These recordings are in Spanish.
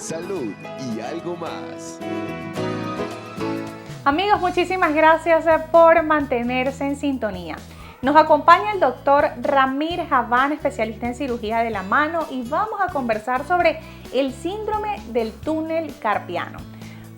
salud y algo más. Amigos, muchísimas gracias por mantenerse en sintonía. Nos acompaña el doctor Ramir Javán, especialista en cirugía de la mano, y vamos a conversar sobre el síndrome del túnel carpiano.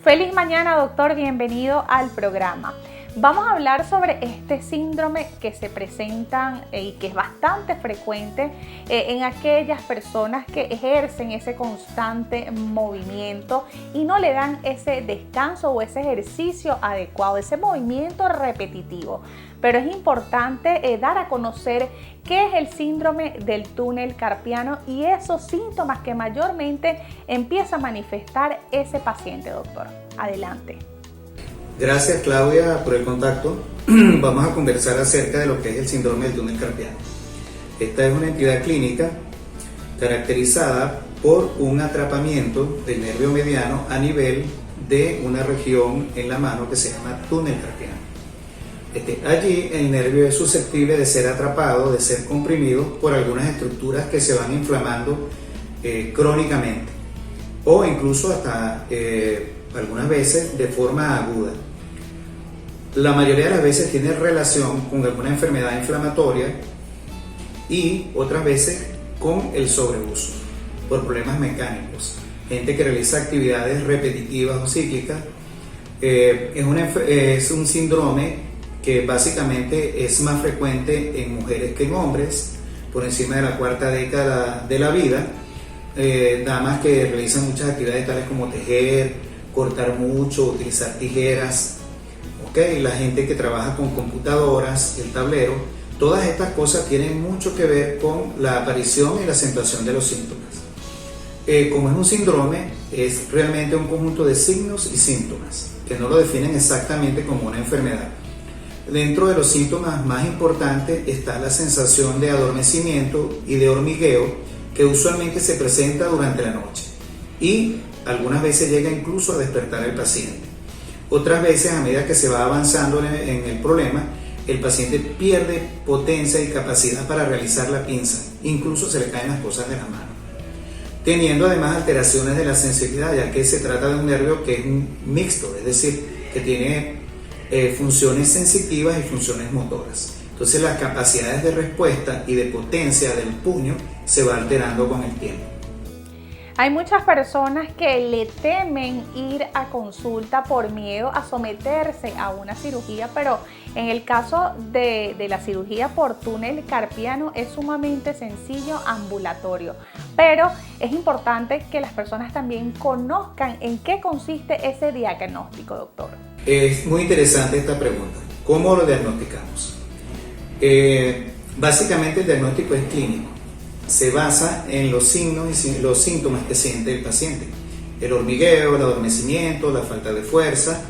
Feliz mañana, doctor, bienvenido al programa. Vamos a hablar sobre este síndrome que se presentan y que es bastante frecuente en aquellas personas que ejercen ese constante movimiento y no le dan ese descanso o ese ejercicio adecuado, ese movimiento repetitivo. Pero es importante dar a conocer qué es el síndrome del túnel carpiano y esos síntomas que mayormente empieza a manifestar ese paciente, doctor. Adelante. Gracias, Claudia, por el contacto. Vamos a conversar acerca de lo que es el síndrome del túnel carpiano. Esta es una entidad clínica caracterizada por un atrapamiento del nervio mediano a nivel de una región en la mano que se llama túnel carpiano. Allí el nervio es susceptible de ser atrapado, de ser comprimido por algunas estructuras que se van inflamando crónicamente o incluso hasta algunas veces de forma aguda. La mayoría de las veces tiene relación con alguna enfermedad inflamatoria y otras veces con el sobreuso por problemas mecánicos. Gente que realiza actividades repetitivas o cíclicas. Es un síndrome que básicamente es más frecuente en mujeres que en hombres, por encima de la cuarta década de la vida. Damas que realizan muchas actividades tales como tejer, cortar mucho, utilizar tijeras, la gente que trabaja con computadoras, el tablero, todas estas cosas tienen mucho que ver con la aparición y la acentuación de los síntomas. Como es un síndrome, es realmente un conjunto de signos y síntomas que no lo definen exactamente como una enfermedad. Dentro de los síntomas más importantes está la sensación de adormecimiento y de hormigueo que usualmente se presenta durante la noche y algunas veces llega incluso a despertar al paciente. Otras veces, a medida que se va avanzando en el problema, el paciente pierde potencia y capacidad para realizar la pinza, incluso se le caen las cosas de la mano, teniendo además alteraciones de la sensibilidad, ya que se trata de un nervio que es mixto, es decir, que tiene funciones sensitivas y funciones motoras. Entonces las capacidades de respuesta y de potencia del puño se va alterando con el tiempo. Hay muchas personas que le temen ir a consulta por miedo a someterse a una cirugía, pero en el caso de la cirugía por túnel carpiano es sumamente sencillo, ambulatorio. Pero es importante que las personas también conozcan en qué consiste ese diagnóstico, doctor. Es muy interesante esta pregunta. ¿Cómo lo diagnosticamos? Básicamente el diagnóstico es clínico. Se basa en los signos y los síntomas que siente el paciente: el hormigueo, el adormecimiento, la falta de fuerza.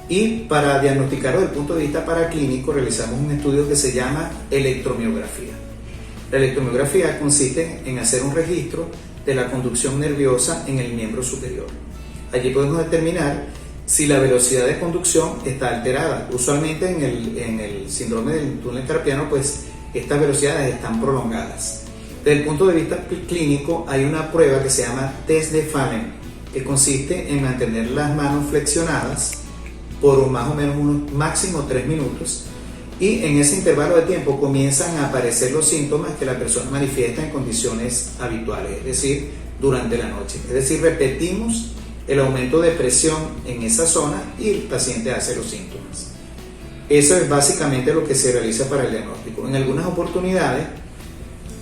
Y para diagnosticarlo desde el punto de vista paraclínico realizamos un estudio que se llama electromiografía. La electromiografía consiste en hacer un registro de la conducción nerviosa en el miembro superior. Allí podemos determinar si la velocidad de conducción está alterada. Usualmente en el síndrome del túnel carpiano, pues estas velocidades están prolongadas. Desde el punto de vista clínico hay una prueba que se llama test de Fallen, que consiste en mantener las manos flexionadas por más o menos unos máximo 3 minutos, y en ese intervalo de tiempo comienzan a aparecer los síntomas que la persona manifiesta en condiciones habituales, es decir, durante la noche. Es decir, repetimos el aumento de presión en esa zona y el paciente hace los síntomas. Eso es básicamente lo que se realiza para el diagnóstico. En algunas oportunidades,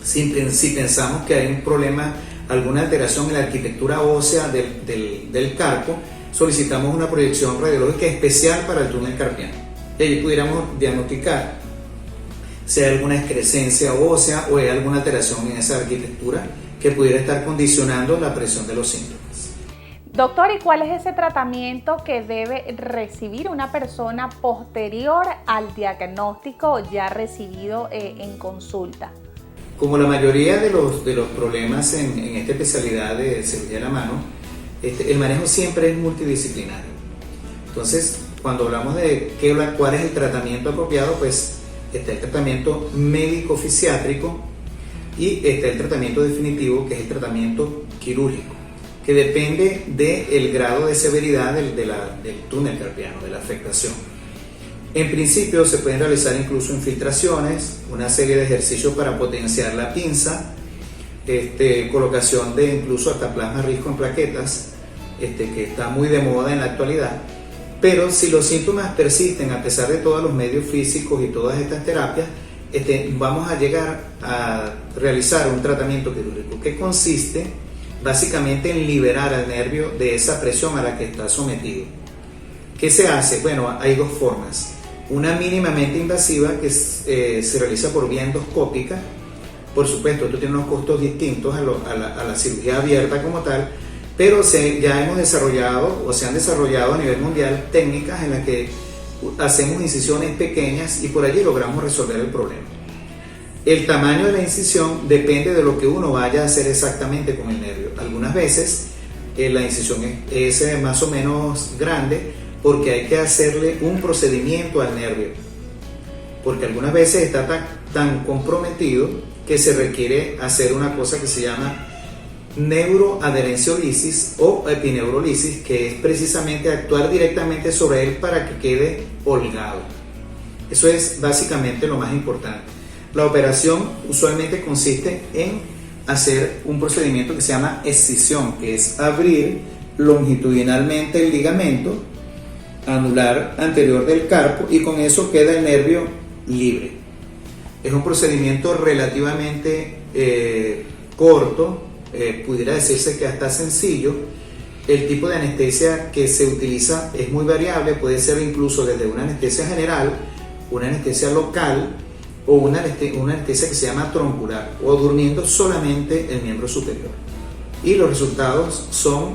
si pensamos que hay un problema, alguna alteración en la arquitectura ósea del carpo, solicitamos una proyección radiológica especial para el túnel carpiano. Y allí pudiéramos diagnosticar si hay alguna excrescencia ósea o hay alguna alteración en esa arquitectura que pudiera estar condicionando la presión de los síntomas. Doctor, ¿y cuál es ese tratamiento que debe recibir una persona posterior al diagnóstico ya recibido en consulta? Como la mayoría de los problemas en esta especialidad de cirugía de la mano, el manejo siempre es multidisciplinario. Entonces, cuando hablamos de cuál es el tratamiento apropiado, pues está el tratamiento médico-fisiátrico y está el tratamiento definitivo, que es el tratamiento quirúrgico. que depende del grado de severidad del túnel carpiano, de la afectación. En principio se pueden realizar incluso infiltraciones, una serie de ejercicios para potenciar la pinza, colocación de incluso hasta plasma rico en plaquetas, que está muy de moda en la actualidad. Pero si los síntomas persisten a pesar de todos los medios físicos y todas estas terapias, vamos a llegar a realizar un tratamiento quirúrgico que consiste básicamente en liberar al nervio de esa presión a la que está sometido. ¿Qué se hace? Bueno, hay dos formas. Una mínimamente invasiva que se realiza por vía endoscópica. Por supuesto, esto tiene unos costos distintos a la cirugía abierta como tal, pero ya hemos desarrollado o se han desarrollado a nivel mundial técnicas en las que hacemos incisiones pequeñas y por allí logramos resolver el problema. El tamaño de la incisión depende de lo que uno vaya a hacer exactamente con el nervio. Algunas veces la incisión es más o menos grande porque hay que hacerle un procedimiento al nervio, porque algunas veces está tan comprometido que se requiere hacer una cosa que se llama neuroadherenciolisis o epineurolisis, que es precisamente actuar directamente sobre él para que quede holgado. Eso es básicamente lo más importante. La operación usualmente consiste en hacer un procedimiento que se llama escisión, que es abrir longitudinalmente el ligamento anular anterior del carpo y con eso queda el nervio libre. Es un procedimiento relativamente corto, pudiera decirse que hasta sencillo. El tipo de anestesia que se utiliza es muy variable, puede ser incluso desde una anestesia general, una anestesia local o una anestesia que se llama trompular o durmiendo solamente el miembro superior. Y los resultados son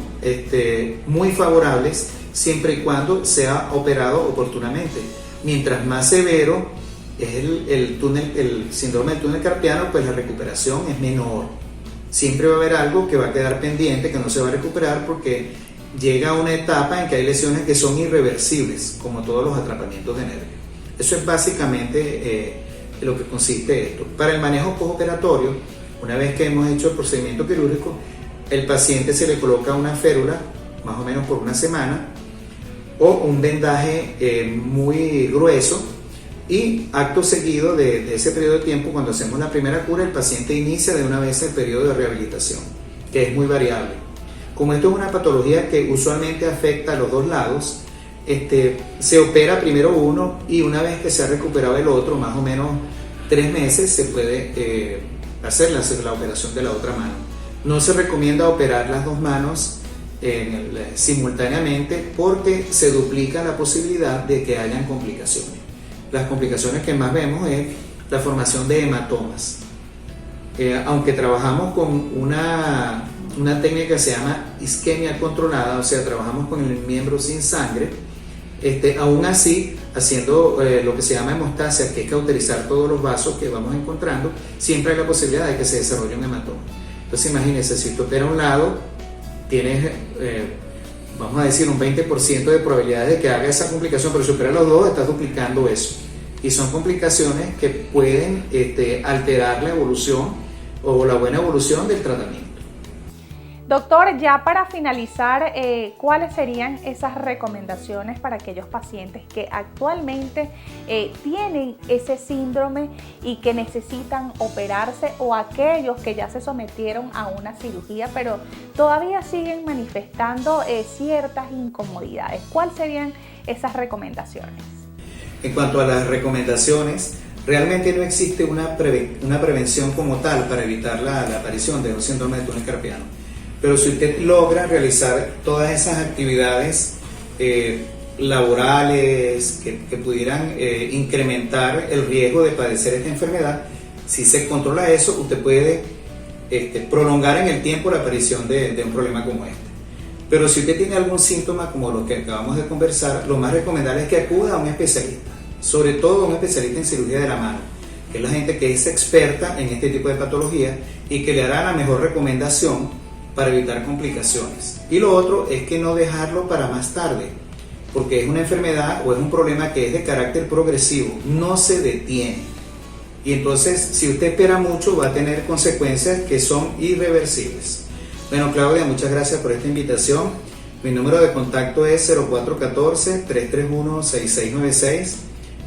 muy favorables siempre y cuando sea operado oportunamente. Mientras más severo es el síndrome del túnel carpiano, pues la recuperación es menor. Siempre va a haber algo que va a quedar pendiente, que no se va a recuperar porque llega a una etapa en que hay lesiones que son irreversibles, como todos los atrapamientos de nervio. Eso es básicamente lo que consiste esto. Para el manejo postoperatorio, una vez que hemos hecho el procedimiento quirúrgico, el paciente se le coloca una férula, más o menos por una semana, o un vendaje muy grueso, y acto seguido de ese periodo de tiempo, cuando hacemos la primera cura, el paciente inicia de una vez el periodo de rehabilitación, que es muy variable. Como esto es una patología que usualmente afecta a los dos lados, se opera primero uno y una vez que se ha recuperado el otro, más o menos 3 meses, se puede hacer la operación de la otra mano. No se recomienda operar las dos manos simultáneamente porque se duplica la posibilidad de que hayan complicaciones. Las complicaciones que más vemos es la formación de hematomas. Aunque trabajamos con una técnica que se llama isquemia controlada, o sea, trabajamos con el miembro sin sangre, aún así, haciendo lo que se llama hemostasia, que es cauterizar todos los vasos que vamos encontrando, siempre hay la posibilidad de que se desarrolle un hematoma. Entonces imagínense, si tú operas un lado, tienes, vamos a decir, un 20% de probabilidades de que haga esa complicación, pero si operas los dos, estás duplicando eso. Y son complicaciones que pueden alterar la evolución o la buena evolución del tratamiento. Doctor, ya para finalizar, ¿cuáles serían esas recomendaciones para aquellos pacientes que actualmente tienen ese síndrome y que necesitan operarse, o aquellos que ya se sometieron a una cirugía pero todavía siguen manifestando ciertas incomodidades? ¿Cuáles serían esas recomendaciones? En cuanto a las recomendaciones, realmente no existe una prevención como tal para evitar la aparición de un síndrome del túnel carpiano. Pero si usted logra realizar todas esas actividades laborales que pudieran incrementar el riesgo de padecer esta enfermedad, si se controla eso, usted puede prolongar en el tiempo la aparición de un problema como este. Pero si usted tiene algún síntoma como lo que acabamos de conversar, lo más recomendable es que acuda a un especialista, sobre todo a un especialista en cirugía de la mano, que es la gente que es experta en este tipo de patología y que le hará la mejor recomendación para evitar complicaciones. Y lo otro es que no dejarlo para más tarde, porque es una enfermedad o es un problema que es de carácter progresivo, no se detiene. Y entonces, si usted espera mucho, va a tener consecuencias que son irreversibles. Bueno, Claudia, muchas gracias por esta invitación. Mi número de contacto es 0414-331-6696.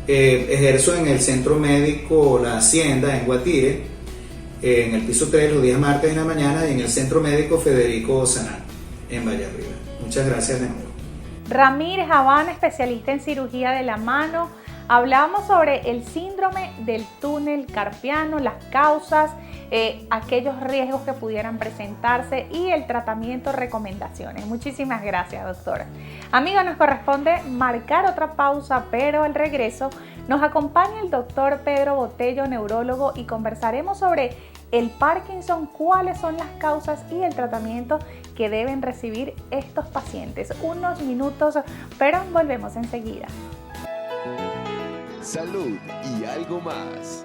Ejerzo en el Centro Médico La Hacienda en Guatire, en el piso 3 los días martes en la mañana, y en el Centro Médico Federico Sanal en Valle Arriba. Muchas gracias de nuevo. Ramir Javán, especialista en cirugía de la mano. Hablamos sobre el síndrome del túnel carpiano, las causas, aquellos riesgos que pudieran presentarse y el tratamiento, recomendaciones. Muchísimas gracias, doctora. Amigos, nos corresponde marcar otra pausa, pero al regreso nos acompaña el doctor Pedro Botello, neurólogo, y conversaremos sobre el Parkinson, cuáles son las causas y el tratamiento que deben recibir estos pacientes. Unos minutos, pero volvemos enseguida. Salud y algo más.